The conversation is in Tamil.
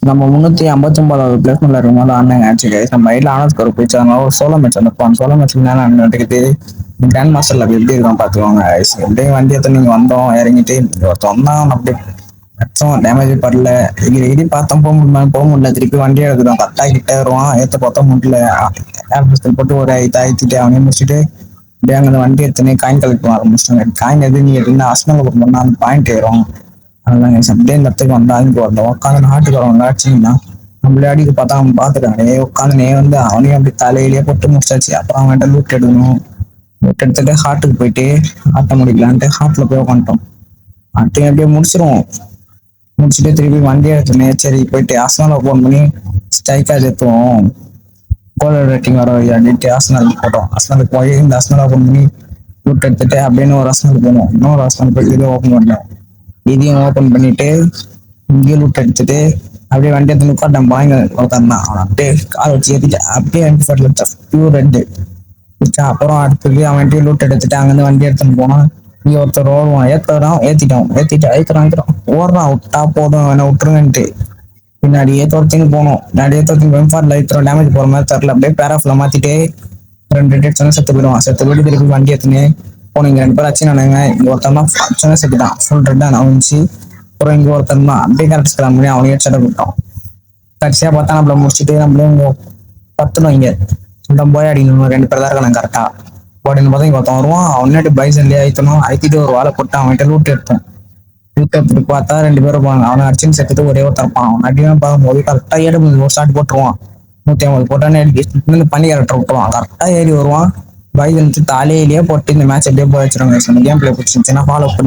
நம்ம 359வது பிளேஸ்மெண்ட்ல இருக்கும்போது ஆனாங்க ஆச்சு கைஸ். நம்ம ரைட்ல ஆனஸ்ட் ஒரு போயிடுச்சு. அதனால ஒரு சோலோ மேட்ச் வந்துருப்போம். சோலோ மேட்ச் நடக்குது. கிராண்ட் மாஸ்டர்ல எப்படி இருக்கும் பாத்துக்கோங்க கைஸ். எப்படியே வண்டி எடுத்து நீங்க வந்தோம் இறங்கிட்டு ஒருத்தன் தான் அப்படியே அச்சம் டேமேஜ் படல. இடி பார்த்தோம் போக முடியல. திருப்பி வண்டியை எடுக்கிறோம். கரெக்டாக கிட்ட வருவான். ஏற்ற பார்த்தா முடியல. ஏர் பிஸ்டல் போட்டு ஒரு ஐத்திட்டு அவனையும் முடிச்சுட்டு அப்படியே அங்கே வண்டி எடுத்துன்னு காயின் கலெக்ட் பண்ண ஆரம்பிச்சிட்டாங்க. காயின் எது நீ எப்படின்னா அஸ்னால போட்டோம்னா அந்த பாயிண்ட் ஏறும். அதுதாங்க அப்படியே இந்த இடத்துக்கு வந்தா இங்கே வரணும். உட்காந்து நாட்டுக்கு வரவங்க ஆச்சுன்னா நம்மளே அடிக்க பார்த்தா அவன் பார்த்துட்டானே உட்காந்து வந்து அவனையும் அப்படி தலையிலேயே போட்டு முடிச்சாச்சு. அப்புறம் அவன்கிட்ட லூட் எடுக்கணும். லூட் எடுத்துட்டு ஹார்ட்டுக்கு போயிட்டு ஆட்ட முடிக்கலான்ட்டு ஹார்ட்ல போய் உட்காந்துட்டோம். அட்டையும் அப்படியே முடிச்சிருவோம். முடிச்சுட்டு திருப்பி வண்டி எடுத்துனே சரி போயிட்டு அஸ்னால ஃபோன் பண்ணி ஸ்ட்ரைக்கா எடுத்துவோம். கோல் ரேட்டிங் வர அப்படின்ட்டு அஸ்னால் போட்டோம். அஸ்னாலுக்கு போய் இந்த அஸ்னால ஃபோன் பண்ணி லூட் எடுத்துட்டு அப்படின்னு ஒரு அஸ்னால் போனோம். இன்னொரு அஸ்னால் போய் இதை ஓப்பன் பண்ணோம். இதையும் ஓப்பன் பண்ணிட்டு இங்கே லூட் எடுத்துட்டு அப்படியே வண்டி எடுத்து நிப்பாட்டம் பாய்ங்க ஒருத்தன்னா அப்படியே கால் வச்சு ஏற்றிட்டு அப்படியே பியூர் ரெட்டு. அப்புறம் அடுத்தது அவன்கிட்ட லூட் எடுத்துட்டு அங்கேருந்து வண்டி எடுத்துன்னு போனான். இங்கே ஒருத்தர் ஓடுவான். ஏற்றிட்டு அழைக்கிறான் ஓடுறான். விட்டா போதும் வேணா விட்டுருங்கன்ட்டு பின்னாடியே துரத்தின்னு போனோம். பின்னாடியே துரத்தின்னு வெம்பார்ல இத்தனை டேமேஜ் போகிற மாதிரி தரல. அப்படியே பேராஃபில் மாற்றிட்டு 2 டேட் சொன்னா செத்து போயிடுவான். செத்து போயிட்டு திருப்பி வண்டி எடுத்துன்னு போனீங்க 2 பேர் ஆச்சுனானுங்க. இங்கே ஒருத்தன் தான் சொன்ன செத்துட்டான். ஃபுல் ரெட்டாக அவனுச்சு. அப்புறம் இங்கே ஒருத்தன் தான் அப்படியே கரெக்ட் கிளம்ப பண்ணி அவனையே சட்டை விட்டோம். கடைசியாக பார்த்தா நம்மள முடிச்சுட்டு நம்மளே இங்கே பத்துனோம். இங்கே இந்த போய் அடிக்கணும் 2 பேர் தான் இருக்கானு கரெக்டாக போடின்னு பார்த்தா இங்கே ஒருத்தன் வருவான். அவனாட்டு பைசன்லேயே அழுத்திட்டு ஒரு வாழை போட்டு அவன்கிட்ட லூட் எடுத்தோம். லூட் எடுத்துட்டு பார்த்தா 2 பேரும் இருப்பாங்க. அவனை அடிச்சுன்னு செத்துட்டு ஒரே ஒருத்தர் இருப்பான். அவன் அடின்னு பார்க்கும்போது கரெக்டாக ஏடு ஒரு ஷாட் போட்டுருவான். 150 போட்டான்னு பண்ணி கரெக்டாக விட்டுருவான். கரெக்டாக ஏறி வருவான். பைசன் தலையிலேயே போட்டு இந்த மேட்ச் எப்படியே போய் வச்சிருவாங்க. கேம் பிளே பிடிச்சிருந்துச்சுன்னா ஃபாலோ பண்ணி